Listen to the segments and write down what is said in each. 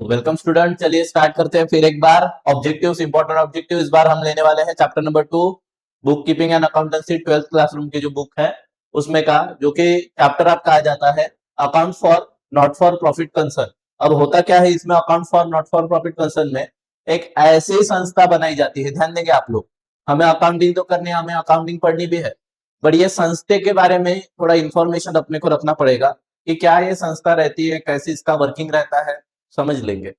Welcome student, चलिए start करते हैं फिर एक बार। ऑब्जेक्टिव्स, इंपॉर्टेंट ऑब्जेक्टिव इस बार हम लेने वाले हैं chapter number 2 book keeping and accountancy 12th classroom की जो बुक है उसमें का, जो कि चैप्टर आपका आ जाता है account for not for profit concern. अब होता क्या है इसमें, account for not for profit concern में एक ऐसी संस्था बनाई जाती है, ध्यान देंगे आप लोग। हमें अकाउंटिंग तो करनी है, हमें अकाउंटिंग पढ़नी भी है, बट ये संस्थे के बारे में थोड़ा इंफॉर्मेशन अपने को रखना पड़ेगा कि क्या ये संस्था रहती है, कैसे इसका वर्किंग रहता है, समझ लेंगे।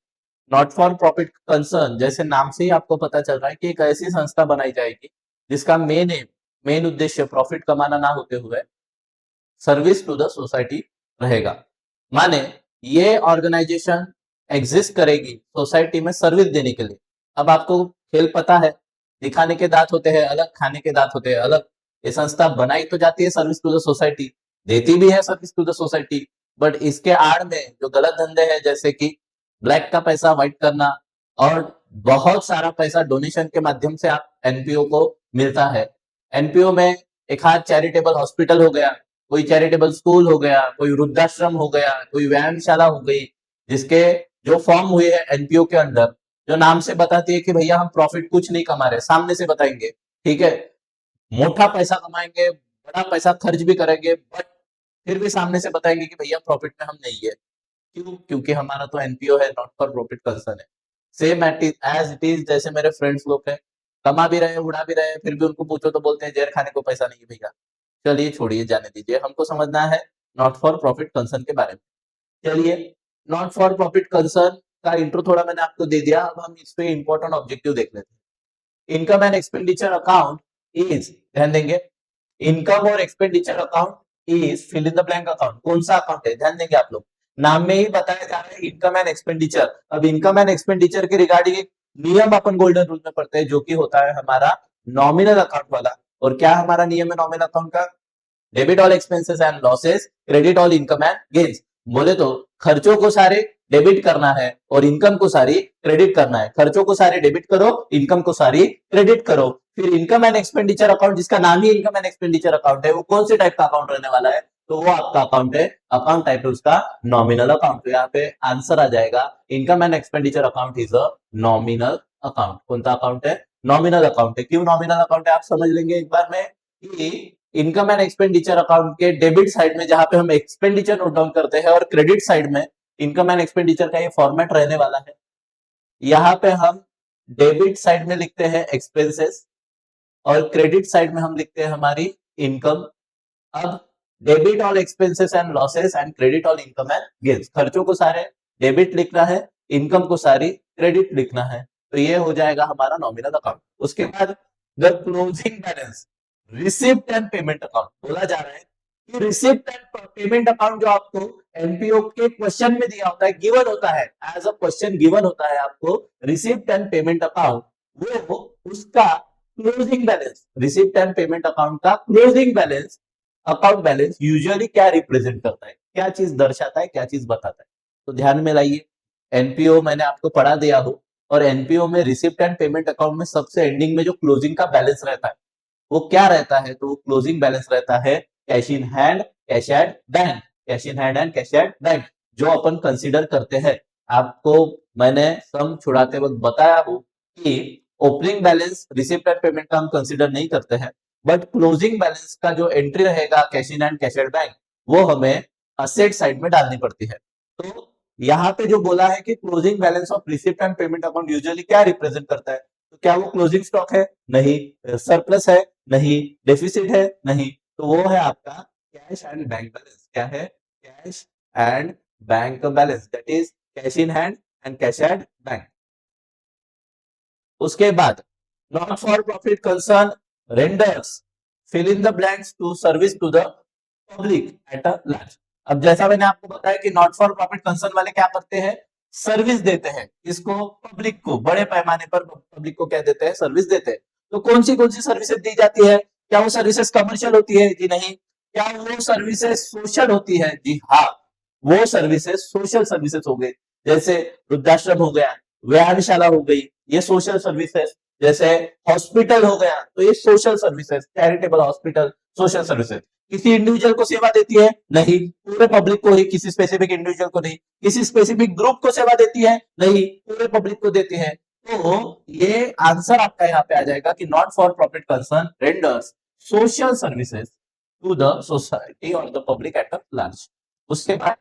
नॉट फॉर प्रॉफिट कंसर्न जैसे नाम से ही आपको पता चल रहा है कि एक ऐसी संस्था बनाई जाएगी जिसका मेन उद्देश्य प्रॉफिट कमाना ना होते हुए सर्विस टू द सोसाइटी रहेगा। माने ये ऑर्गेनाइजेशन एग्जिस्ट करेगी सोसाइटी में सर्विस देने के लिए। अब आपको खेल पता है, दिखाने के दांत होते हैं अलग, खाने के दांत होते हैं अलग। ये संस्था बनाई तो जाती है सर्विस टू द सोसाइटी, देती भी है service to the society, but इसके आड़ में जो गलत धंधे हैं, जैसे कि ब्लैक का पैसा व्हाइट करना और बहुत सारा पैसा डोनेशन के माध्यम से आप एनपीओ को मिलता है। एनपीओ में एक हाथ चैरिटेबल हॉस्पिटल हो गया, कोई चैरिटेबल स्कूल हो गया, कोई वृद्धाश्रम हो गया, कोई व्यायामशाला हो गई, जिसके जो फॉर्म हुए हैं एनपीओ के अंदर, जो नाम से बताती है कि भैया हम प्रॉफिट कुछ नहीं कमा रहे, सामने से बताएंगे, ठीक है, मोटा पैसा कमाएंगे, बड़ा पैसा खर्च भी करेंगे, बट फिर भी सामने से बताएंगे कि भैया प्रॉफिट में हम नहीं है। क्यों? क्योंकि हमारा तो एनपीओ है, नॉट फॉर प्रॉफिट कंसर्न है। सेम एज इट इज, जैसे मेरे फ्रेंड्स लोग हैं, कमा भी रहे, उड़ा भी रहे, फिर भी उनको पूछो तो बोलते हैं जहर खाने को पैसा नहीं है भैया। चलिए छोड़िए, जाने दीजिए, हमको समझना है नॉट फॉर प्रॉफिट कंसर्न के बारे में। चलिए, नॉट फॉर प्रॉफिट कंसर्न का इंट्रो थोड़ा मैंने आपको दे दिया, अब हम इस पे इंपॉर्टेंट ऑब्जेक्टिव देख लेते हैं। Income and expenditure account is, ध्यान देंगे, इनकम और expenditure account is fill in the blank account. कौन सा अकाउंट है, ध्यान देंगे आप लोग, नाम में ही बताया जा रहा है इनकम एंड एक्सपेंडिचर। अब इनकम एंड एक्सपेंडिचर के रिगार्डिंग एक नियम अपन गोल्डन रूल में पढ़ते हैं, जो कि होता है हमारा नॉमिनल अकाउंट वाला। और क्या हमारा नियम है नॉमिनल अकाउंट का? Debit all expenses and losses, credit all income and gains. बोले तो खर्चों को सारे डेबिट करना है और इनकम को सारी क्रेडिट करना है। खर्चों को सारे डेबिट करो, इनकम को सारी क्रेडिट करो। फिर इनकम एंड एक्सपेंडिचर अकाउंट, जिसका नाम ही इनकम एंड एक्सपेंडिचर अकाउंट है, वो कौन से टाइप का अकाउंट रहने वाला है? तो वो आपका अकाउंट है, अकाउंट टाइप है उसका नॉमिनल अकाउंट। तो यहाँ पे आंसर आ जाएगा income and expenditure account is a nominal account. कौन सा अकाउंट है? नॉमिनल अकाउंट है। क्यों नॉमिनल अकाउंट है आप समझ लेंगे एक बार में, कि इनकम एंड एक्सपेंडिचर अकाउंट के डेबिट साइड में जहां पे हम एक्सपेंडिचर नोट डाउन करते हैं, और क्रेडिट साइड में इनकम एंड एक्सपेंडिचर का ये फॉर्मेट रहने वाला है। यहाँ पे हम डेबिट साइड में लिखते हैं एक्सपेंसेस और क्रेडिट साइड में हम लिखते हैं हमारी इनकम। अब debit all expenses and losses and credit all income and gains, खर्चों को सारे डेबिट लिखना है, इनकम को सारी क्रेडिट लिखना है। तो ये हो जाएगा हमारा नॉमिनल अकाउंट। उसके बाद the closing balance, receipt and payment account बोला जा रहा है कि रिसिप्ट एंड पेमेंट अकाउंट जो आपको एनपीओ के क्वेश्चन में दिया होता है, गिवन होता है, एज अ क्वेश्चन गिवन होता है आपको रिसिप्ट एंड पेमेंट अकाउंट, वो उसका closing balance, receipt and payment account का closing balance, account balance usually क्या रिप्रेजेंट करता है, क्या चीज दर्शाता है, क्या चीज बताता है? तो ध्यान में लाइए, एनपीओ मैंने आपको पढ़ा दिया हो, और एनपीओ में रिसिप्ट एंड पेमेंट अकाउंट में सबसे एंडिंग में जो क्लोजिंग का बैलेंस रहता है वो क्या रहता है? तो क्लोजिंग बैलेंस रहता है cash in hand, cash at bank, cash in hand and cash at bank, जो अपन कंसीडर करते हैं। आपको मैंने सम छुड़ाते वक्त बताया हो कि opening balance receipt and payment का हम कंसीडर नहीं करते हैं, बट क्लोजिंग बैलेंस का जो एंट्री रहेगा cash in hand cash at bank, वो हमें असेट साइड में डालनी पड़ती है। तो यहाँ पे जो बोला है कि closing balance of receipt and payment account usually क्या रिप्रेजेंट करता है, तो क्या वो क्लोजिंग स्टॉक है? नहीं। सरप्लस है? नहीं। डेफिसिट है? नहीं। तो वो है आपका कैश एंड बैंक बैलेंस। क्या है? Cash and bank balance, that is cash in hand and cash at bank. उसके बाद not for profit concern renders fill in the blanks to service to the public at a large. अब जैसा मैंने आपको बताया कि नॉट फॉर प्रॉफिट कंसर्न वाले क्या करते हैं? सर्विस देते हैं। इसको? पब्लिक को, बड़े पैमाने पर पब्लिक को क्या देते हैं? सर्विस देते हैं। तो कौन सी सर्विसेज दी जाती है? क्या वो सर्विसेज कमर्शियल होती है? जी नहीं। क्या वो सर्विसेज सोशल होती है? जी हाँ, वो सर्विसेज सोशल सर्विसेज हो गई, जैसे वृद्धाश्रम हो गया, व्यायामशाला हो गई, ये सोशल सर्विसेज। जैसे हॉस्पिटल हो गया, तो ये social services, charitable hospital, social services. किसी इंडिविजुअल को सेवा देती है? नहीं। पूरे पब्लिक को ही, किसी स्पेसिफिक इंडिविजुअल को नहीं। किसी स्पेसिफिक ग्रुप को सेवा देती है? नहीं, पूरे पब्लिक को देती है। तो ये आंसर आपका यहाँ पे आ जाएगा कि not for profit concern renders social services to the society और द पब्लिक एट लार्ज। उसके बाद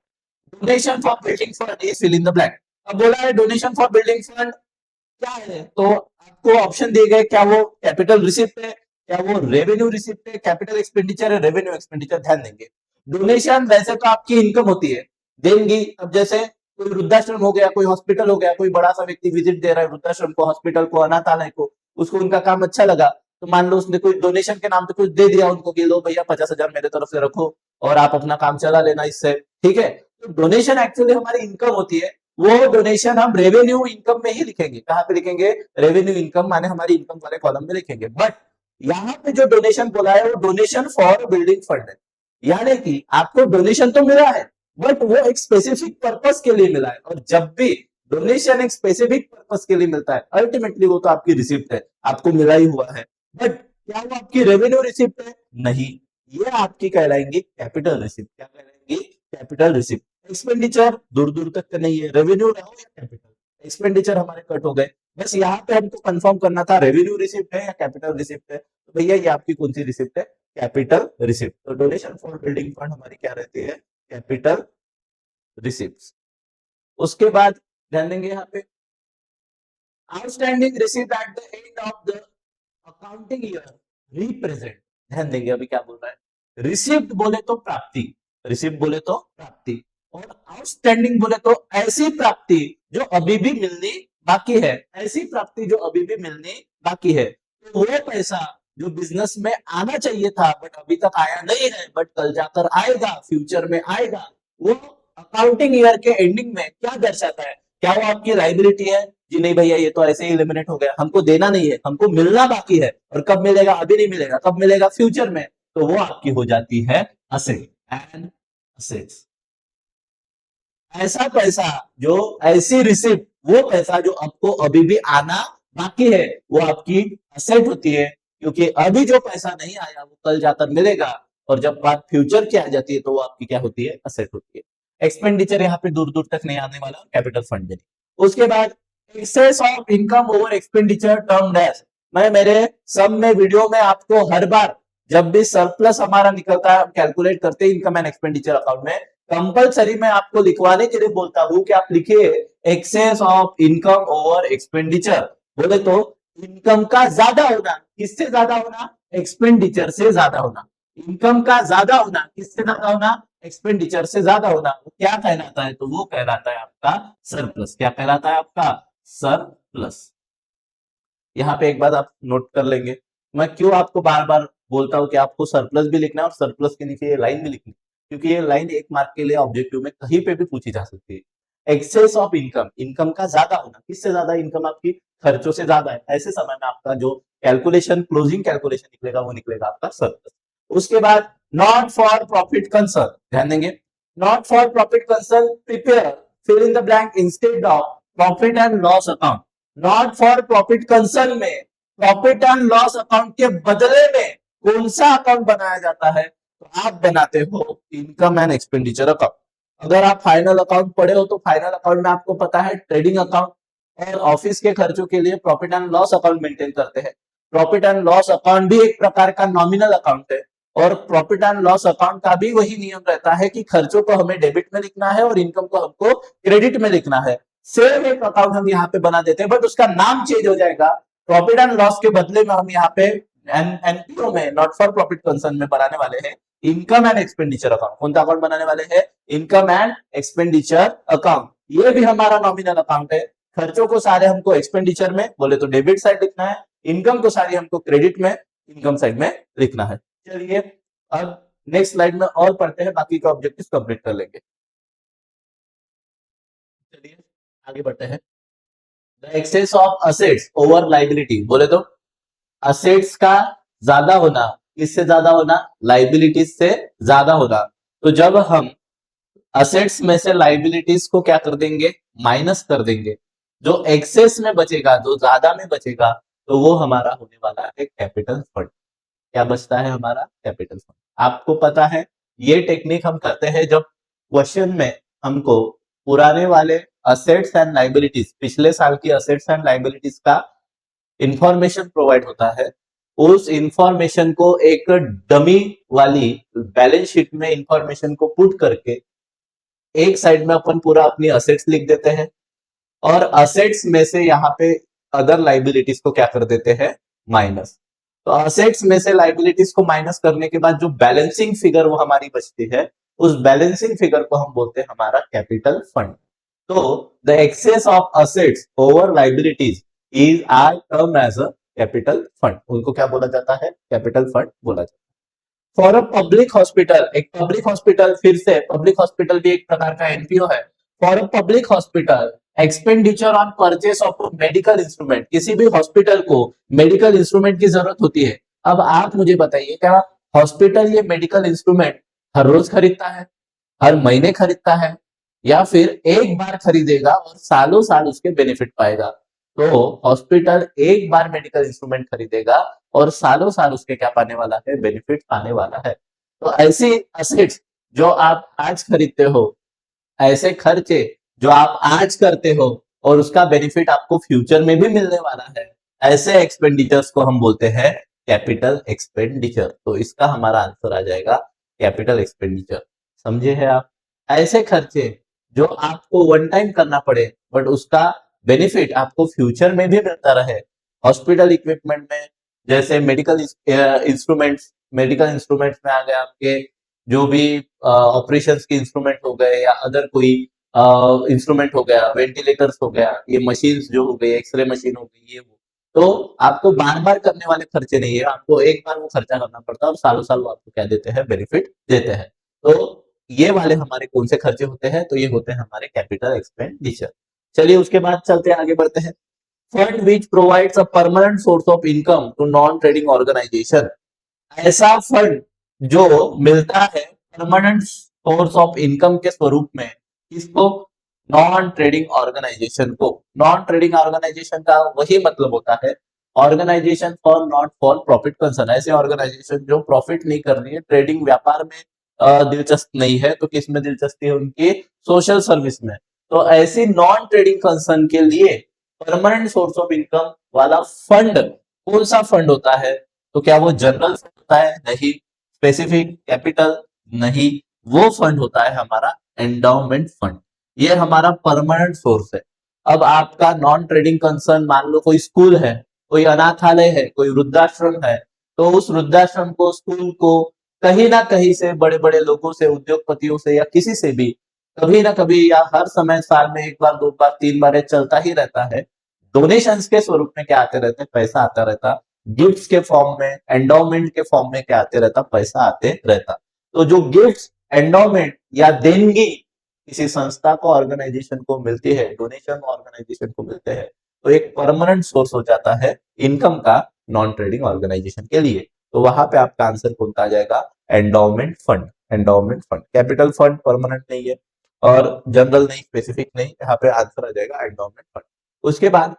donation for building fund is fill in the blank. अब बोला है डोनेशन फॉर बिल्डिंग फंड क्या है, तो आपको ऑप्शन दिए गए, क्या वो कैपिटल रिसिप्ट है, क्या वो रेवेन्यू रिसिप्ट है, कैपिटल एक्सपेंडिचर है, रेवेन्यू एक्सपेंडिचर। ध्यान देंगे, डोनेशन वैसे तो आपकी इनकम होती है, देंगी। अब जैसे कोई वृद्धाश्रम हो गया, कोई हॉस्पिटल हो गया, कोई बड़ा सा व्यक्ति विजिट दे रहा है वृद्धाश्रम को, हॉस्पिटल को, अनाथालय को, उसको उनका काम अच्छा लगा, तो मान लो उसने कोई डोनेशन के नाम पे कुछ दे दिया उनको कि लो भैया 50,000 मेरे तरफ से रखो और आप अपना काम चला लेना इससे, ठीक है। तो डोनेशन एक्चुअली हमारी इनकम होती है, वो डोनेशन हम रेवेन्यू इनकम में ही लिखेंगे। कहां पे लिखेंगे? रेवेन्यू इनकम, माने हमारी इनकम वाले कॉलम में लिखेंगे। बट यहाँ पे जो डोनेशन बोला है वो डोनेशन फॉर बिल्डिंग फंड है, यानी कि आपको डोनेशन तो मिला है बट वो एक स्पेसिफिक पर्पस के लिए मिला है। और जब भी डोनेशन एक स्पेसिफिक पर्पस के लिए मिलता है, अल्टीमेटली वो तो आपकी रिसिप्ट है, आपको मिला ही हुआ है। बट क्या वो आपकी रेवेन्यू रिसिप्ट है? नहीं, ये आपकी कहलाएंगी कैपिटल रिसिप्ट। क्या कहलाएंगी? Capital receipt. एक्सपेंडिचर दूर दूर तक का नहीं है, रेवेन्यू रहो या कैपिटल, एक्सपेंडिचर हमारे कट हो गए। बस यहाँ पे हमको कंफर्म करना था रेवेन्यू रिसिप्ट है या कैपिटल रिसिप्ट है। तो भैया ये आपकी कौन सी रिसिप्ट है? Capital receipt. तो डोनेशन फॉर बिल्डिंग फंड हमारी क्या रहती है? Capital receipt. उसके बाद ध्यान देंगे यहाँ पे outstanding receipt at the end of the accounting year represent. ध्यान देंगे अभी क्या बोल रहा है, रिसिप्ट बोले तो प्राप्ति, रिसिप्ट बोले तो प्राप्ति, और आउटस्टैंडिंग बोले तो ऐसी प्राप्ति जो अभी भी मिलनी बाकी है, ऐसी प्राप्ति जो अभी भी मिलनी बाकी है। तो वो पैसा जो बिजनेस में आना चाहिए था बट अभी तक आया नहीं है, बट कल जाकर आएगा, फ्यूचर में आएगा, वो अकाउंटिंग ईयर के एंडिंग में क्या दर्शाता है? क्या वो आपकी लाइबिलिटी है? जी नहीं भैया, ये तो ऐसे ही एलिमिनेट हो गया, हमको देना नहीं है, हमको मिलना बाकी है। और कब मिलेगा? अभी नहीं मिलेगा, कब मिलेगा? फ्यूचर में। तो वो आपकी हो जाती है असेट एंड असेट्स। ऐसा पैसा जो, ऐसी रिसिप्ट, वो पैसा जो आपको अभी भी आना बाकी है, वो आपकी असेट होती है। क्योंकि अभी जो पैसा नहीं आया वो कल जाकर मिलेगा, और जब बात फ्यूचर की आ जाती है तो वो आपकी क्या होती है? असेट होती है। एक्सपेंडिचर यहाँ पे दूर दूर तक नहीं आने वाला, कैपिटल फंड में। उसके बाद excess of income over expenditure term dash. मैं मेरे सब में वीडियो में आपको हर बार जब भी सरप्लस हमारा निकलता है, हम कैलकुलेट करते हैं इनकम एंड एक्सपेंडिचर अकाउंट में, कंपलसरी मैं आपको लिखवाने के लिए बोलता हूं कि आप लिखिए excess of income over expenditure. बोले तो इनकम का ज्यादा होना, किससे ज्यादा होना? एक्सपेंडिचर से ज्यादा होना। इनकम का ज्यादा होना, किससे ज्यादा होना? एक्सपेंडिचर से ज्यादा होना। वो क्या कहलाता है? तो वो कहलाता है आपका सरप्लस। क्या कहलाता है आपका? सरप्लस। यहाँ पे एक बात आप नोट कर लेंगे, मैं क्यों आपको बार बार बोलता हूं कि आपको सरप्लस भी लिखना है और सरप्लस के नीचे ये लाइन भी लिखनी है, क्योंकि ये लाइन 1 मार्क के लिए ऑब्जेक्टिव में कहीं पे भी पूछी जा सकती है। एक्सेस ऑफ इनकम, इनकम का ज्यादा होना, किससे ज्यादा? इनकम आपकी खर्चों से ज्यादा है, ऐसे समय में आपका जो कैलकुलेशन, क्लोजिंग कैलकुलेशन निकलेगा, वो निकलेगा आपका सरप्लस। उसके बाद नॉट फॉर प्रॉफिट कंसर्न। ध्यान देंगे, not for profit concern prepare fill in the blank instead of profit and loss account. Not for profit concern में प्रॉफिट एंड लॉस अकाउंट के बदले में कौन सा अकाउंट बनाया जाता है? तो आप बनाते हो इनकम एंड एक्सपेंडिचर अकाउंट। अगर आप फाइनल अकाउंट पढ़े हो तो फाइनल अकाउंट में आपको पता है ट्रेडिंग अकाउंट और ऑफिस के खर्चों के लिए profit and loss account maintain करते हैं। प्रॉफिट एंड लॉस अकाउंट भी एक प्रकार का नॉमिनल अकाउंट है, और प्रॉफिट एंड लॉस अकाउंट का भी वही नियम रहता है कि खर्चों को हमें डेबिट में लिखना है और इनकम को हमको क्रेडिट में लिखना है। सेम एक अकाउंट हम यहाँ पे बना देते हैं, बट उसका नाम चेंज हो जाएगा। प्रॉफिट एंड लॉस के बदले में हम यहाँ पे एनपीओ में, नॉट फॉर प्रॉफिट कंसर्न में बनाने वाले हैं इनकम एंड एक्सपेंडिचर अकाउंट। कौन सा अकाउंट बनाने वाले हैं? Income and expenditure account. ये भी हमारा नॉमिनल अकाउंट है। खर्चों को सारे हमको एक्सपेंडिचर में, बोले तो डेबिट साइड लिखना है, इनकम को सारी हमको क्रेडिट में, इनकम साइड में लिखना है। चलिए अब नेक्स्ट स्लाइड में और पढ़ते हैं, बाकी का ऑब्जेक्टिव कंप्लीट कर लेंगे। चलिए आगे बढ़ते हैं। The excess of assets over liability. बोले तो असेट्स का ज्यादा होना, किससे ज्यादा होना? लाइबिलिटीज से ज्यादा होना। तो जब हम असेट्स में से लाइबिलिटीज को क्या कर देंगे? माइनस कर देंगे। जो एक्सेस में बचेगा, जो ज्यादा में बचेगा, तो वो हमारा होने वाला है कैपिटल फंड। क्या बचता है हमारा? Capital fund. आपको पता है ये टेक्निक हम करते हैं जब क्वेश्चन में हमको पुराने वाले असेट्स एंड लाइबिलिटीज, पिछले साल की असेट्स एंड लाइबिलिटीज का इंफॉर्मेशन प्रोवाइड होता है, उस इंफॉर्मेशन को एक डमी वाली बैलेंस शीट में इंफॉर्मेशन को पुट करके एक साइड में अपन पूरा अपनी असेट्स लिख देते हैं और असेट्स में से यहाँ पे अदर लाइबिलिटीज को क्या कर देते हैं, माइनस। तो असेट्स में से लाइबिलिटीज को माइनस करने के बाद जो बैलेंसिंग फिगर वो हमारी बचती है, उस बैलेंसिंग फिगर को हम बोलते हैं हमारा कैपिटल फंड। तो the excess of assets over liabilities is are term as a capital fund. उनको क्या बोला जाता है, कैपिटल फंड बोला जाता है। फॉर अ पब्लिक हॉस्पिटल, एक पब्लिक हॉस्पिटल, फिर से पब्लिक हॉस्पिटल भी एक प्रकार का एनपीओ है। For a public hospital expenditure on purchase of medical instrument, किसी भी हॉस्पिटल को मेडिकल इंस्ट्रूमेंट की जरूरत होती है। अब आप मुझे बताइए, क्या हॉस्पिटल ये मेडिकल इंस्ट्रूमेंट हर रोज खरीदता है, हर महीने खरीदता है, या फिर एक बार खरीदेगा और सालों साल उसके बेनिफिट पाएगा? तो हॉस्पिटल एक बार मेडिकल इंस्ट्रूमेंट खरीदेगा और सालों साल उसके क्या पाने वाला है, बेनिफिट पाने वाला है। तो ऐसी असेट्स जो आप आज खरीदते हो, ऐसे खर्चे जो आप आज करते हो और उसका बेनिफिट आपको फ्यूचर में भी मिलने वाला है, ऐसे एक्सपेंडिचर्स को हम बोलते हैं कैपिटल एक्सपेंडिचर। तो इसका हमारा आंसर आ जाएगा कैपिटल एक्सपेंडिचर। समझे हैं आप? ऐसे खर्चे जो आपको वन टाइम करना पड़े बट उसका बेनिफिट आपको फ्यूचर में भी मिलता रहे। हॉस्पिटल इक्विपमेंट में जैसे मेडिकल इंस्ट्रूमेंट्स, मेडिकल इंस्ट्रूमेंट्स में आ गए आपके जो भी ऑपरेशंस के इंस्ट्रूमेंट हो गए या अदर कोई इंस्ट्रूमेंट हो गया, वेंटिलेटर्स हो गया, ये मशीन्स जो हो गई, एक्सरे मशीन हो गई, ये वो, तो आपको बार बार करने वाले खर्चे नहीं है, आपको एक बार वो खर्चा करना पड़ता है और सालों साल वो आपको क्या देते हैं, बेनिफिट देते हैं। तो ये वाले हमारे कौन से खर्चे होते हैं? तो ये होते हैं हमारे कैपिटल एक्सपेंडिचर। चलिए उसके बाद चलते हैं, आगे बढ़ते हैं। Fund which provides a permanent source of income to non trading organization, ऐसा फंड जो मिलता है परमानेंट सोर्स ऑफ इनकम के स्वरूप में, किसको? नॉन ट्रेडिंग ऑर्गेनाइजेशन को। नॉन ट्रेडिंग ऑर्गेनाइजेशन का वही मतलब होता है organization for not for profit concern. ऐसे ऑर्गेनाइजेशन जो प्रॉफिट नहीं कर रही है, ट्रेडिंग व्यापार में दिलचस्प नहीं है, तो किस में दिलचस्पी है उनकी? सोशल सर्विस में। तो ऐसी नॉन ट्रेडिंग कंसर्न के लिए परमानेंट सोर्स ऑफ इनकम वाला फंड कौन सा फंड होता है? तो क्या वो जनरल फंड होता है? नहीं। Specific capital? नहीं। वो फंड होता है हमारा एंडाउमेंट फंड। ये हमारा परमानेंट सोर्स है। अब आपका नॉन ट्रेडिंग कंसर्न, मान लो कोई स्कूल है, कोई अनाथालय है, कोई वृद्धाश्रम है, तो उस वृद्धाश्रम को, स्कूल को कहीं ना कहीं से, बड़े बड़े लोगों से, उद्योगपतियों से या किसी से भी कभी ना कभी या हर समय, साल में एक बार, दो बार, तीन बार, ये चलता ही रहता है। डोनेशंस के स्वरूप में क्या आते रहते हैं? पैसा आता रहता। गिफ्ट्स के फॉर्म में, एंडोमेंट के फॉर्म में क्या आते रहता? पैसा आते रहता। तो जो गिफ्ट्स, एंडोमेंट या देनगी किसी संस्था को, ऑर्गेनाइजेशन को मिलती है, डोनेशन ऑर्गेनाइजेशन को मिलते हैं, तो एक परमानेंट सोर्स हो जाता है इनकम का नॉन ट्रेडिंग ऑर्गेनाइजेशन के लिए। तो वहां पे आपका आंसर कौन सा आ जाएगा? Endowment fund. Endowment fund. Capital fund permanent नहीं है और जनरल नहीं, स्पेसिफिक नहीं, यहाँ पे आंसर आ जाएगा एंडोमेंट फंड। उसके बाद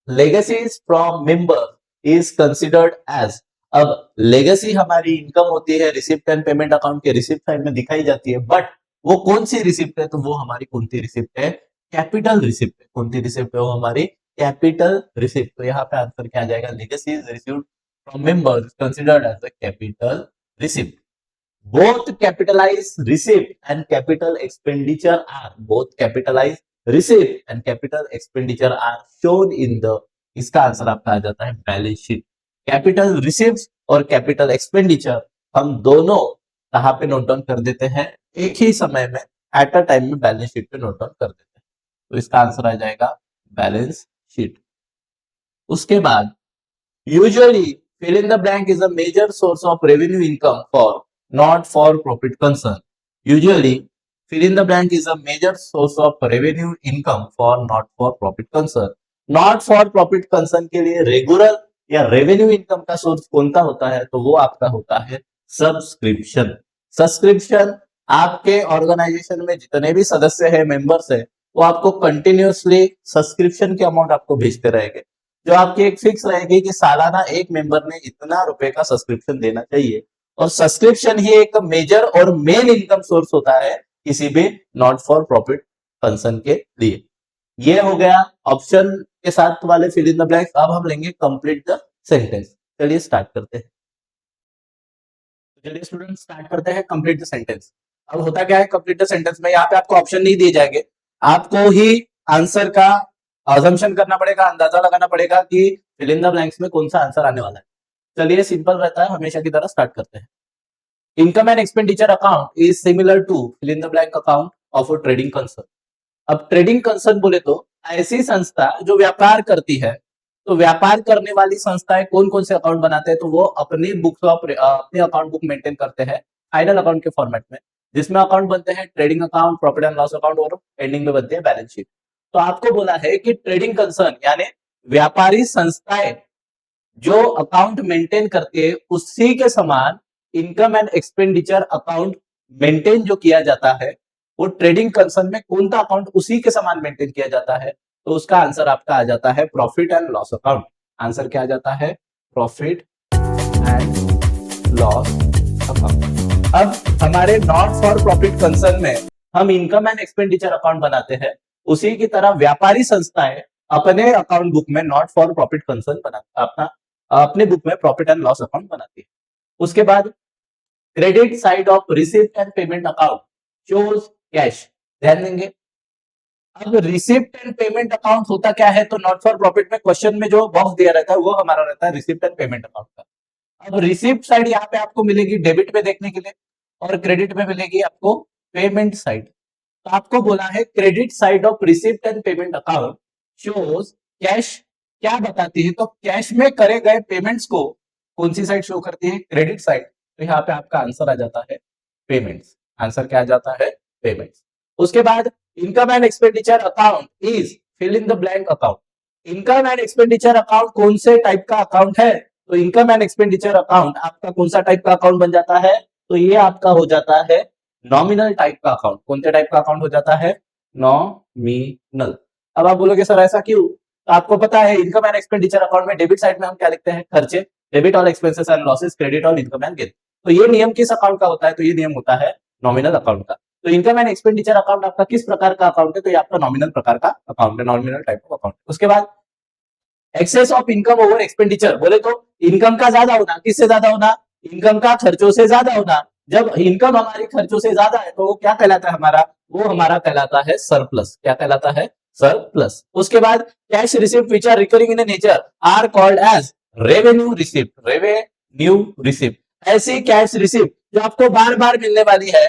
legacies from member is considered as. अब लेगेसी हमारी इनकम होती है, रिसिप्ट एंड पेमेंट अकाउंट के रिसिप्ट साइड में दिखाई जाती है, बट वो कौन सी रिसिप्ट है? तो वो हमारी कौन सी रिसिप्ट है? कैपिटल रिसिप्ट है। कौन सी रिसिप्ट है वो? हमारी कैपिटल रिसिप्ट। तो यहाँ पे आंसर क्या आ जाएगा? Legacies received from members considered as a capital receipt. both capitalized receipt and capital expenditure are both capitalized receipt and capital expenditure are shown in the, इसका आंसर आपका आ जाता है बैलेंस शीट। कैपिटल रिसीव्स और capital expenditure हम दोनों कहाँ पे note down कर देते हैं? एक ही समय में, एट अ टाइम में बैलेंस शीट पे नोट डाउन कर देते हैं। तो इसका आंसर आ जाएगा बैलेंस शीट। उसके बाद usually fill in the blank is a major source of revenue income for not for profit concern. Usually fill in the blank is a major source of revenue income for not for profit concern. Not for profit concern के लिए regular या revenue income का source कौन सा होता है? तो वो आपका होता है सब्सक्रिप्शन। सब्सक्रिप्शन आपके ऑर्गेनाइजेशन में जितने भी सदस्य है, मेंबर्स है, वो आपको कंटिन्यूअसली सब्सक्रिप्शन के अमाउंट आपको भेजते रहेंगे, जो आपकी एक फिक्स रहेगी कि सालाना एक मेंबर ने इतना रुपए का सब्सक्रिप्शन देना चाहिए। और सब्सक्रिप्शन ही एक मेजर और मेन इनकम सोर्स होता है किसी भी नॉट फॉर प्रॉफिट कंसर्न के लिए। ये हो गया ऑप्शन के साथ वाले फिल इन द ब्लैंक्स। अब हम लेंगे कंप्लीट द सेंटेंस। चलिए स्टार्ट करते हैं। चलिए स्टूडेंट स्टार्ट करते हैं कंप्लीट द सेंटेंस। अब होता क्या है कंप्लीट द सेंटेंस में, यहाँ पे आपको ऑप्शन नहीं दिए जाएंगे, आपको ही आंसर का अजम्पशन करना पड़ेगा, अंदाजा लगाना पड़ेगा कि फिल इन द ब्लैंक्स में कौन सा आंसर आने वाला है। चलिए सिंपल रहता है, हमेशा की तरह स्टार्ट करते हैं। Income and expenditure account is similar to fill in the blank account of a trading concern. अब ट्रेडिंग कंसर्न बोले तो ऐसी संस्था जो व्यापार करती है, तो व्यापार करने वाली संस्थाएं कौन कौन से अकाउंट बनाते हैं, तो वो अपनी बुक्स ऑफ अपने अकाउंट बुक मेंटेन करते हैं फाइनल अकाउंट के फॉर्मेट में, जिसमें अकाउंट बनते हैं trading account, profit and loss account और एंडिंग में बनते हैं बैलेंस शीट। तो आपको बोला है कि ट्रेडिंग कंसर्न यानी व्यापारी संस्थाएं जो अकाउंट मेंटेन करती है उसी के समान income and expenditure account maintain जो किया जाता है, वो ट्रेडिंग कंसर्न में कौन सा अकाउंट उसी के समान मेंटेन किया जाता है, तो उसका आंसर आपका आ जाता है profit and loss account. Answer क्या आ जाता है? Profit and loss account. अब हमारे नॉट फॉर प्रॉफिट कंसर्न में हम इनकम एंड एक्सपेंडिचर अकाउंट बनाते हैं, उसी की तरह व्यापारी संस्थाएं अपने अकाउंट बुक में नॉट फॉर प्रॉफिट कंसर्न बनाते, अपने बुक में प्रॉफिट एंड लॉस अकाउंट बनाती है। उसके बाद credit side of receipt and payment account shows cash. ध्यान देंगे, अब रिसिप्ट एंड पेमेंट अकाउंट होता क्या है, तो नॉट फॉर प्रॉफिट में क्वेश्चन में जो बॉक्स दिया रहता है वो हमारा रहता है रिसिप्ट एंड पेमेंट अकाउंट का। अब रिसिप्ट साइड यहाँ पे आपको मिलेगी डेबिट पे देखने के लिए, और क्रेडिट में मिलेगी आपको पेमेंट साइड। तो आपको बोला है credit side of receipt and payment account shows cash. क्या बताती है, तो कैश में करे गए पेमेंट्स को कौन सी साइड शो करती है? Credit side. तो यहाँ पे आपका आंसर आ जाता है पेमेंट्स। आंसर क्या आ जाता है? पेमेंट्स। उसके बाद income and expenditure account is fill in the blank account. Income and expenditure account कौन से टाइप का अकाउंट है, तो इनकम एंड एक्सपेंडिचर अकाउंट आपका कौन सा टाइप का अकाउंट बन जाता है, तो ये आपका हो जाता है नॉमिनल टाइप का अकाउंट। कौन से टाइप का अकाउंट हो जाता है? नॉमिनल। अब आप बोलोगे सर ऐसा क्यों, तो आपको पता है इनकम एंड एक्सपेंडिचर अकाउंट में डेबिट साइड में हम क्या लिखते हैं? खर्चे, debit all expenses and losses, credit all income and gain. तो ये नियम किस अकाउंट का होता है, तो ये नियम होता है नॉमिनल अकाउंट का। तो इनकम एंड एक्सपेंडिचर अकाउंट आपका किस प्रकार का अकाउंट है, तो ये आपका नॉमिनल प्रकार का अकाउंट है, नॉमिनल टाइप ऑफ अकाउंट। उसके बाद excess of income over expenditure, बोले तो इनकम का ज्यादा होना, किससे ज्यादा होना? इनकम का खर्चों से ज्यादा होना। जब इनकम हमारी खर्चों से ज्यादा है तो वो क्या कहलाता है हमारा? वो हमारा कहलाता है सरप्लस। क्या कहलाता है? सरप्लस। उसके बाद cash receipt which are recurring in nature are called as revenue receipt. Revenue receipt ऐसी कैश रिसिप्ट जो आपको बार बार मिलने वाली है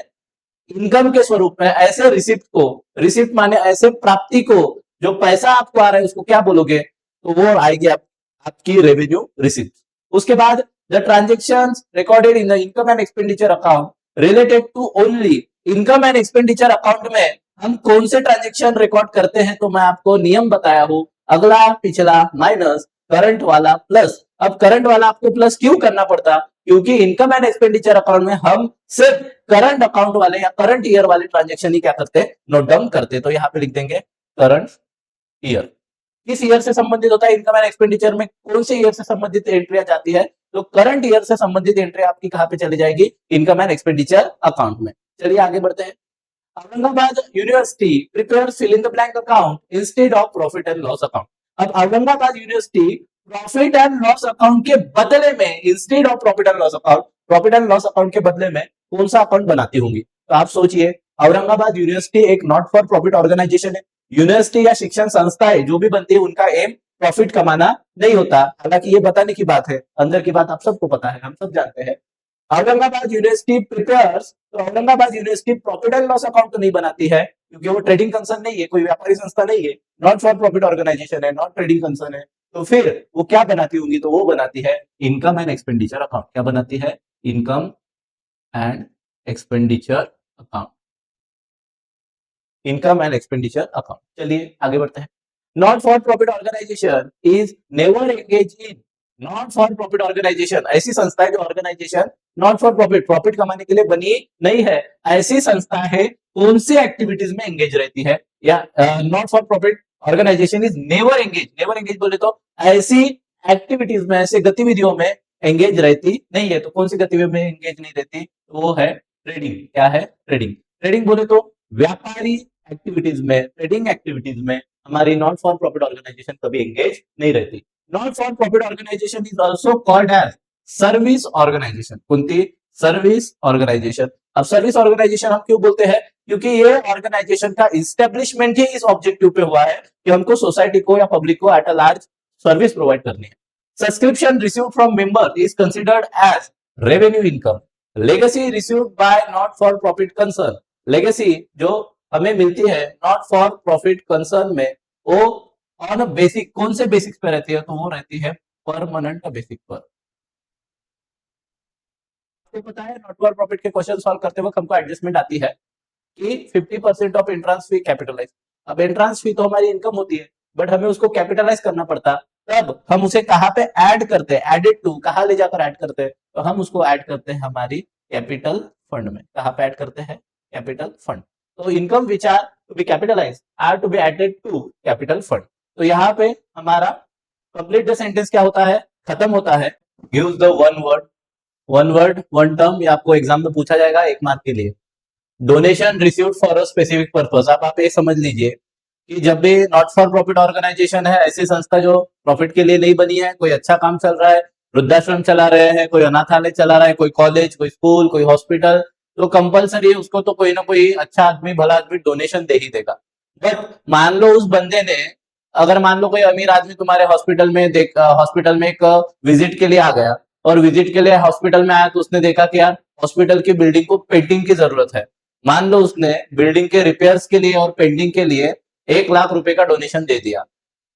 इनकम के स्वरूप में, ऐसे रिसिप्ट को, रिसिप्ट माने ऐसे प्राप्ति को, जो पैसा आपको आ रहा है उसको क्या बोलोगे, तो वो आएगी आपकी रेवेन्यू रिसिप्ट। उसके बाद the transactions recorded in the income and expenditure account related to only income and expenditure account में हम कौन से ट्रांजेक्शन रिकॉर्ड करते हैं, तो मैं आपको नियम बताया हूं, अगला पिछला माइनस करंट वाला प्लस। अब करंट वाला आपको प्लस क्यों करना पड़ता, क्योंकि इनकम एंड एक्सपेंडिचर अकाउंट में हम सिर्फ करंट अकाउंट वाले या करंट ईयर वाले ट्रांजेक्शन ही क्या करते हैं? नोट डाउन करते। तो यहाँ पे लिख देंगे करंट ईयर। किस ईयर से संबंधित होता है इनकम एंड एक्सपेंडिचर में? कौन से ईयर से संबंधित एंट्रियां जाती है, तो करंट ईयर से संबंधित एंट्री आपकी कहां पे चली जाएगी? इनकम एंड एक्सपेंडिचर अकाउंट में। चलिए आगे बढ़ते हैं। Aurangabad university prepare fill in the blank account instead of profit and loss account. अब Aurangabad university profit and loss account के बदले में, instead of profit and loss account, profit and loss account के बदले में कौन सा अकाउंट बनाती होंगी? तो आप सोचिए, औरंगाबाद यूनिवर्सिटी एक नॉट फॉर प्रॉफिट ऑर्गेनाइजेशन है। यूनिवर्सिटी या शिक्षण संस्थाएं जो भी बनती है उनका एम प्रॉफिट कमाना नहीं होता। हालांकि ये बताने की बात है, अंदर की बात आप सबको पता है, हम सब जानते हैं। औरंगाबाद यूनिवर्सिटी प्रिपेयर्स, तो Aurangabad university profit and loss account तो नहीं बनाती है, क्योंकि वो ट्रेडिंग कंसर्न नहीं है, कोई व्यापारी संस्था नहीं है, नॉट फॉर प्रॉफिट ऑर्गेनाइजेशन है, नॉट ट्रेडिंग कंसर्न है। तो फिर वो क्या बनाती होंगी, तो वो बनाती है इनकम एंड एक्सपेंडिचर अकाउंट। क्या बनाती है? Income and expenditure account. Income and expenditure account. चलिए आगे बढ़ते हैं। Not for profit organisation is never engage in, not for profit organization ऐसी संस्था है जो organization not for profit, profit कमाने के लिए बनी नहीं है। ऐसी संस्था है कौन सी एक्टिविटीज में एंगेज रहती है, या not for profit organisation is never engage. Never engage बोले तो ऐसी एक्टिविटीज में, ऐसे गतिविधियों में एंगेज रहती नहीं है। तो कौन सी गतिविधि में एंगेज नहीं रहती? तो वो है ट्रेडिंग। क्या है? ट्रेडिंग। ट्रेडिंग बोले तो व्यापारी एक्टिविटीज में, ट्रेडिंग एक्टिविटीज में हमारी नॉट फॉर प्रॉफिट ऑर्गेनाइजेशन कभी एंगेज नहीं रहती। Not for profit organisation is also called as service organisation. कौन? Service organisation. अब सर्विस ऑर्गेनाइजेशन हम क्यों बोलते हैं? क्योंकि ये ऑर्गेनाइजेशन का इस्टेब्लिशमेंट ही इस ऑब्जेक्टिव पे हुआ है कि हमको सोसाइटी को या पब्लिक को at a large service provide करनी है। Subscription received from member is considered as revenue income. Legacy received by not for profit concern. Legacy जो हमें मिलती है नॉट फॉर प्रॉफिट कंसर्न में, वो ऑन बेसिक, कौन से बेसिक्स पे रहती है? तो वो रहती है परमानेंट बेसिक पर। आपको पता है नॉट फॉर प्रॉफिट के क्वेश्चन सॉल्व करते वक्त हमको एडजस्टमेंट आती है कि 50% ऑफ एंट्रेंस फी कैपिटलाइज। अब एंट्रेंस फी तो हमारी इनकम होती है, बट हमें उसको कैपिटलाइज करना पड़ता। तब हम उसे कहां पे ऐड करते हैं? एडेड टू, कहां ले जाकर ऐड करते हैं? तो हम उसको ऐड करते हैं हमारी कैपिटल फंड में। कहां पे ऐड करते हैं? Capital fund. तो income which are to be capitalise are to be added to capital fund. तो यहाँ पे हमारा कंप्लीट द सेंटेंस क्या होता है? खत्म होता है। Gives the one word, one word one term. ये आपको एग्जाम में पूछा जाएगा 1 मार्क के लिए। Donation received for a specific purpose. अब आप ये समझ लीजिए कि जब भी नॉट फॉर प्रॉफिट ऑर्गेनाइजेशन है, ऐसी संस्था जो प्रॉफिट के लिए नहीं बनी है, कोई अच्छा काम चल रहा है, वृद्धाश्रम चला रहे हैं, कोई अनाथालय चला रहा है, कोई कॉलेज, कोई स्कूल, कोई हॉस्पिटल, तो कंपलसरी उसको तो कोई ना कोई अच्छा आदमी, भला आदमी डोनेशन दे ही देगा। बट मान लो उस बंदे ने, अगर मान लो कोई अमीर आदमी तुम्हारे हॉस्पिटल में हॉस्पिटल में एक विजिट के लिए आ गया, और विजिट के लिए हॉस्पिटल में आया तो उसने देखा कि यार हॉस्पिटल की बिल्डिंग को पेंटिंग की जरूरत है। मान लो उसने बिल्डिंग के रिपेयर्स के लिए और पेंटिंग के लिए 1 लाख रुपए का डोनेशन दे दिया।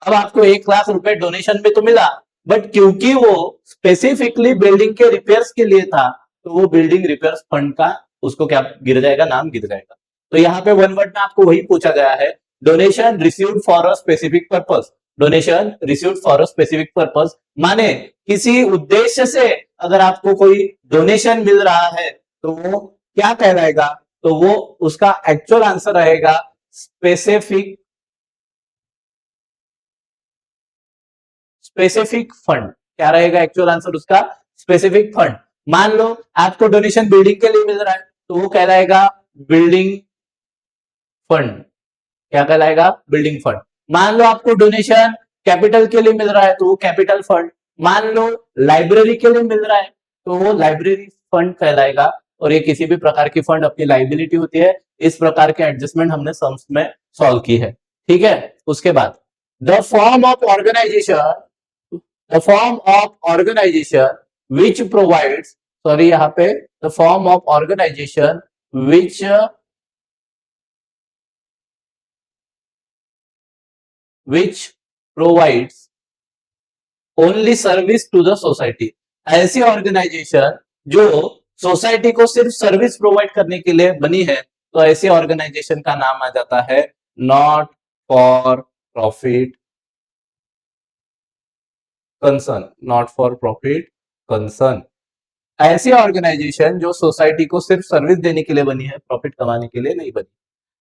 अब आपको 1 लाख रुपए डोनेशन में तो मिला, बट क्योंकि वो स्पेसिफिकली बिल्डिंग के रिपेयर्स के लिए था, तो वो बिल्डिंग रिपेयर्स फंड का उसको क्या गिर जाएगा? नाम गिर जाएगा। तो यहाँ पे वन वर्ड में आपको वही पूछा गया है, donation received for a specific purpose. Donation received for a specific purpose माने किसी उद्देश्य से अगर आपको कोई डोनेशन मिल रहा है तो वो क्या कहलाएगा? तो वो उसका एक्चुअल आंसर रहेगा स्पेसिफिक, स्पेसिफिक फंड। क्या रहेगा एक्चुअल आंसर उसका? Specific fund. मान लो आपको डोनेशन बिल्डिंग के लिए मिल रहा है तो वो कहलाएगा बिल्डिंग फंड। क्या कहलाएगा? Building fund. मान लो आपको डोनेशन कैपिटल के लिए मिल रहा है तो वो कैपिटल फंड। मान लो लाइब्रेरी के लिए मिल रहा है तो वो लाइब्रेरी फंड कहलाएगा। और ये किसी भी प्रकार की फंड अपनी लाइबिलिटी होती है। इस प्रकार के एडजस्टमेंट हमने सम्स में सॉल्व की है। ठीक है। उसके बाद the form of organization, the form of organization which provides, sorry यहाँ पे the form of organization which which provides only service to the society। ऐसी ऑर्गेनाइजेशन जो सोसाइटी को सिर्फ सर्विस प्रोवाइड करने के लिए बनी है, तो ऐसी ऑर्गेनाइजेशन का नाम आ जाता है not for profit concern. Not for profit concern. ऐसी ऑर्गेनाइजेशन जो सोसाइटी को सिर्फ सर्विस देने के लिए बनी है, प्रॉफिट कमाने के लिए नहीं बनी।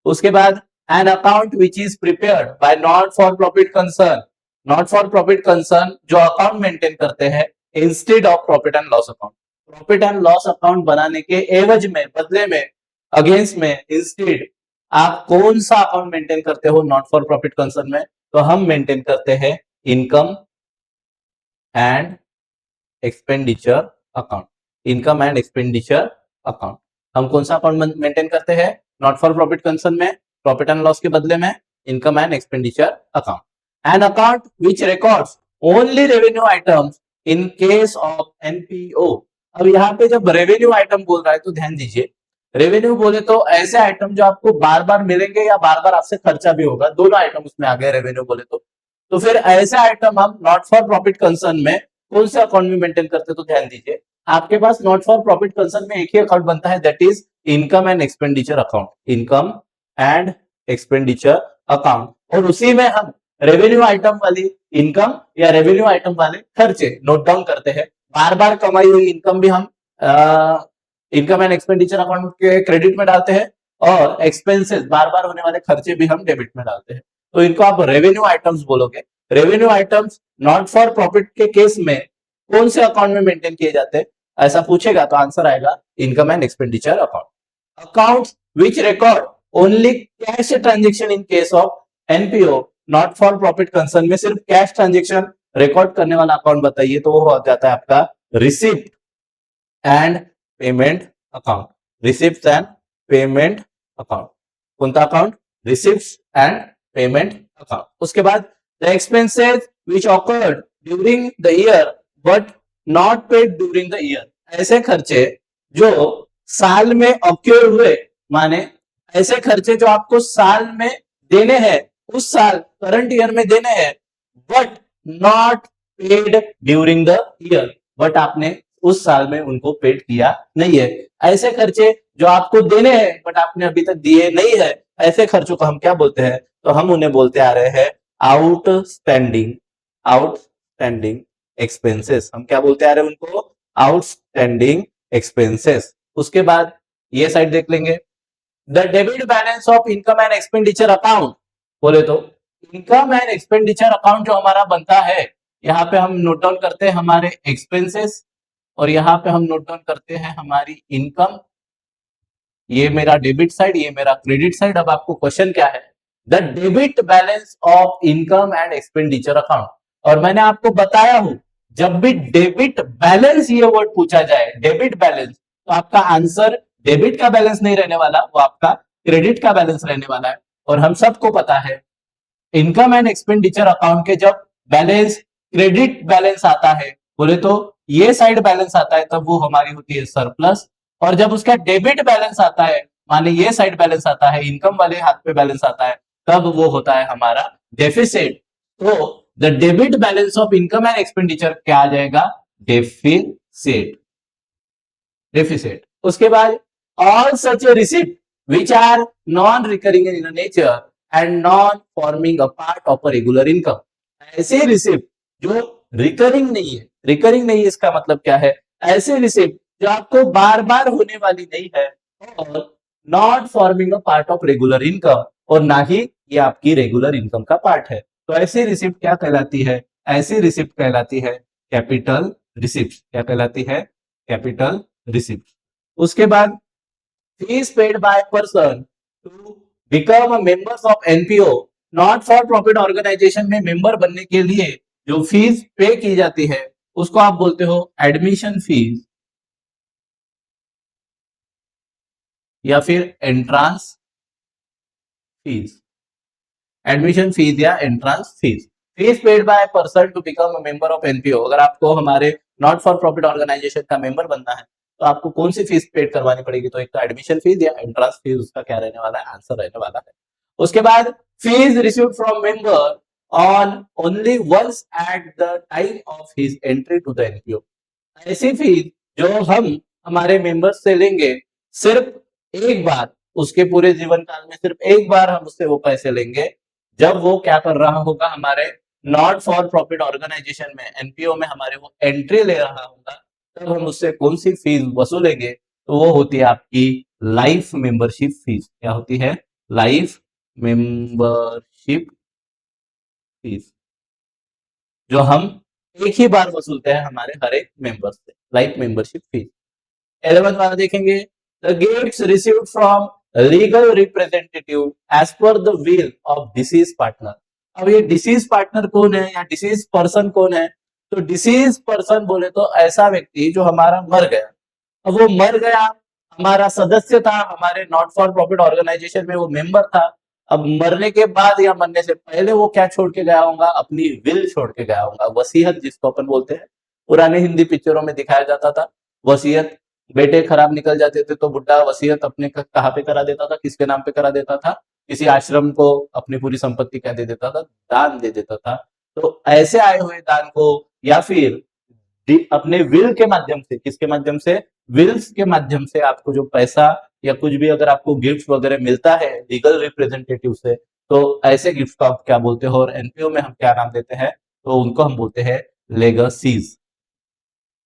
उसके बाद an account which is prepared by not for profit concern. Not for profit concern जो अकाउंट मेंटेन करते हैं instead of profit and loss account. Profit and loss account बनाने के एवज में, बदले में, अगेंस्ट में, इंस्टेड आप कौन सा अकाउंट मेंटेन करते हो नॉट फॉर प्रॉफिट कंसर्न में? तो हम मेंटेन करते हैं income and expenditure account. Income and expenditure account. हम कौन सा अकाउंट मेंटेन करते हैं नॉट फॉर प्रॉफिट कंसर्न में? प्रॉफिट एंड लॉस के बदले में income and expenditure account. An account which records only revenue items in case of NPO. अब यहाँ पे जब रेवेन्यू आइटम बोल रहा है तो ध्यान दीजिए, रेवेन्यू बोले तो ऐसे आइटम जो आपको बार बार मिलेंगे या बार बार आपसे खर्चा भी होगा, दोनों आइटम उसमें आ गए रेवेन्यू बोले तो फिर ऐसे आइटम हम नॉट फॉर प्रॉफिट कंसर्न में कौन से अकाउंट में मेंटेन करते हैं? तो ध्यान दीजिए, आपके पास नॉट फॉर प्रॉफिट कंसर्न में एक ही अकाउंट बनता है, that is income and expenditure account. Income and expenditure account. और उसी में हम रेवेन्यू आइटम वाली इनकम या रेवेन्यू आइटम वाले खर्चे नोट डाउन करते हैं। बार बार कमाई हुई इनकम भी हम इनकम एंड एक्सपेंडिचर अकाउंट के क्रेडिट में डालते हैं, और एक्सपेंसेस, बार बार होने वाले खर्चे भी हम डेबिट में डालते हैं। तो इनको आप रेवेन्यू आइटम्स बोलोगे। Revenue items not for profit के केस में कौन से अकाउंट में मेंटेन किए जाते हैं, ऐसा पूछेगा तो आंसर आएगा income and expenditure account. Accounts which record only cash transaction in case of NPO not for profit concern में सिर्फ कैश ट्रांजेक्शन रिकॉर्ड करने वाला अकाउंट बताइए, तो वो हो जाता है आपका receipt and payment account. Receipt and payment account, कौन सा account? Receipt and payment account. उसके बाद the expenses which awkward during the year but not paid during the year, ऐसे खर्चे जो साल में ऑक्योर हुए, माने ऐसे खर्चे जो आपको साल में देने हैं, उस साल करंट ईयर में देने हैं, but not paid during the year, but आपने उस साल में उनको पेड किया नहीं है। ऐसे खर्चे जो आपको देने हैं बट आपने अभी तक दिए नहीं है, ऐसे खर्चों को हम क्या बोलते हैं? तो हम उन्हें बोलते आ रहे हैं आउटस्टैंडिंग, आउटस्टैंडिंग एक्सपेंसेस। हम क्या बोलते आ रहे हैं उनको? Outstanding expenses. उसके बाद ये साइड देख लेंगे, the debit balance of income and expenditure account, बोले तो इनकम एंड एक्सपेंडिचर अकाउंट जो हमारा बनता है, यहाँ पे हम नोट डाउन करते हैं हमारे एक्सपेंसेस और यहाँ पे हम नोट डाउन करते हैं हमारी इनकम। ये मेरा डेबिट साइड, ये मेरा क्रेडिट साइड। अब आपको क्वेश्चन क्या है? The debit balance of income and expenditure account. और मैंने आपको बताया हूं, जब भी डेबिट बैलेंस ये वर्ड पूछा जाए, डेबिट बैलेंस, तो आपका आंसर डेबिट का बैलेंस नहीं रहने वाला, वो आपका क्रेडिट का बैलेंस रहने वाला है। और हम सबको पता है इनकम एंड एक्सपेंडिचर अकाउंट के जब बैलेंस क्रेडिट बैलेंस आता है, बोले तो ये साइड बैलेंस आता है, तब वो हमारी होती है सरप्लस। और जब उसका डेबिट बैलेंस आता है, माने ये साइड बैलेंस आता है, इनकम वाले हाथ पे बैलेंस आता है, तब वो होता है हमारा डेफिसिट। तो the debit balance of income and expenditure क्या आ जाएगा? Deficit, deficit. उसके बाद all such receipt which are non recurring in nature and non forming a part of a regular income, ऐसे रिसिप्ट जो रिकरिंग नहीं है, रिकरिंग नहीं है इसका मतलब क्या है? ऐसे रिसिप्ट जो आपको बार बार होने वाली नहीं है और not forming a part of regular income, और ना ही ये आपकी रेगुलर इनकम का पार्ट है, तो ऐसी रिसिप्ट क्या कहलाती है? ऐसी रिसिप्ट कहलाती है कैपिटल रिसिप्ट। क्या कहलाती है? Capital receipt. उसके बाद fees paid by person to become a members of NPO not for profit organization में मेंबर बनने के लिए जो फीस पे की जाती है, उसको आप बोलते हो एडमिशन फीस या फिर एंट्रांस फीस। एडमिशन फीस या entrance fees. Fees paid by person to become a member of NPO, अगर आपको हमारे नॉट फॉर प्रॉफिट ऑर्गेनाइजेशन का मेंबर बनना है तो आपको कौन सी फीस पेड करवानी पड़ेगी? तो एक तो एडमिशन फीस या एंट्रांस फीस, उसका क्या रहने वाला है? आंसर रहने वाला है। उसके बाद fees received from member on only once at the time of his entry to the NPO, ऐसी फीस जो हम हमारे मेंबर्स से लेंगे सिर्फ एक बार, उसके पूरे जीवन काल में सिर्फ एक बार हम उससे वो पैसे लेंगे, जब वो क्या कर रहा होगा? हमारे नॉट फॉर प्रॉफिट ऑर्गेनाइजेशन में, एनपीओ में हमारे वो एंट्री ले रहा होगा, तब हम उससे कौन सी फीस वसूलेंगे? तो वो होती है आपकी लाइफ मेंबरशिप फीस। क्या होती है? लाइफ मेंबरशिप फीस, जो हम एक ही बार वसूलते हैं हमारे हर एक मेंबर से, लाइफ मेंबरशिप फीस। 11th वाला देखेंगे, the gifts received from legal representative as per the will of deceased partner. अब ये डिसीज पार्टनर कौन है या डिसीज पर्सन कौन है? तो डिसीज पर्सन बोले तो ऐसा व्यक्ति जो हमारा मर गया। अब वो मर गया, हमारा सदस्य था, हमारे नॉट फॉर प्रॉफिट ऑर्गेनाइजेशन में वो मेंबर था। अब मरने के बाद या मरने से पहले वो क्या छोड़ के गया होगा? अपनी विल छोड़ के गया होगा, वसीयत जिसको अपन बोलते हैं। पुराने हिंदी पिक्चरों में दिखाया जाता था वसीयत, बेटे खराब निकल जाते थे तो बुड्ढा वसीयत अपने कहाँ पे करा देता था? किसके नाम पे करा देता था? किसी आश्रम को अपनी पूरी संपत्ति क्या दे देता था? दान दे देता था। तो ऐसे आए हुए दान को या फिर अपने विल के माध्यम से, किसके माध्यम से? विल्स के माध्यम से आपको जो पैसा या कुछ भी अगर आपको गिफ्ट वगैरह मिलता है लीगल रिप्रेजेंटेटिव से, तो ऐसे गिफ्ट को आप क्या बोलते हो? और एनपीओ में हम क्या नाम देते हैं? तो उनको हम बोलते हैं लेगसीज।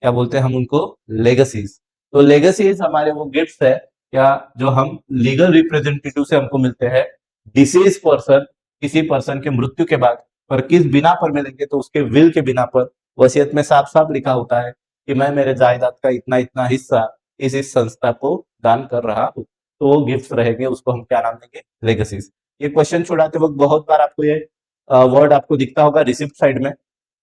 क्या बोलते हैं हम उनको? लेगसीज। तो लेगसीज हमारे वो गिफ्ट्स है क्या जो हम लीगल रिप्रेजेंटेटिव से हमको मिलते हैं डिसीज पर्सन, किसी पर्सन के मृत्यु के बाद, पर किस बिना पर मिलेंगे? तो उसके विल के बिना पर, वसीयत में साफ साफ लिखा होता है कि मैं मेरे जायदाद का इतना इतना हिस्सा इस संस्था को दान कर रहा हूँ, तो वो गिफ्ट रहेंगे, उसको हम क्या नाम देंगे, लेगेसीज। ये क्वेश्चन छुड़ाते वक्त बहुत बार आपको ये वर्ड आपको दिखता होगा रिसिप्ट साइड में,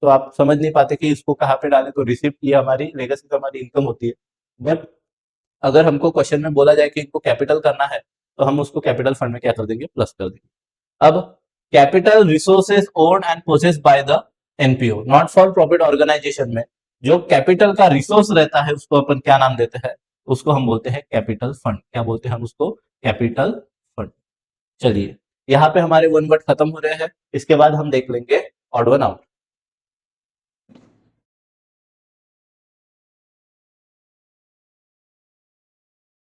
तो आप समझ नहीं पाते कि इसको कहाँ पे डालें, तो रिसिप्ट ये हमारी लेगेसी हमारी इनकम होती है। बट अगर हमको क्वेश्चन में बोला जाए कि इनको कैपिटल करना है, तो हम उसको कैपिटल फंड में क्या कर देंगे, प्लस कर देंगे। अब capital resources owned and possessed by the NPO not for profit organization में जो कैपिटल का रिसोर्स रहता है उसको अपन क्या नाम देते हैं, उसको हम बोलते हैं कैपिटल फंड। क्या बोलते हैं हम उसको, कैपिटल फंड। चलिए यहाँ पे हमारे वन वर्ड खत्म हो रहे हैं, इसके बाद हम देख लेंगे ऑड वन आउट।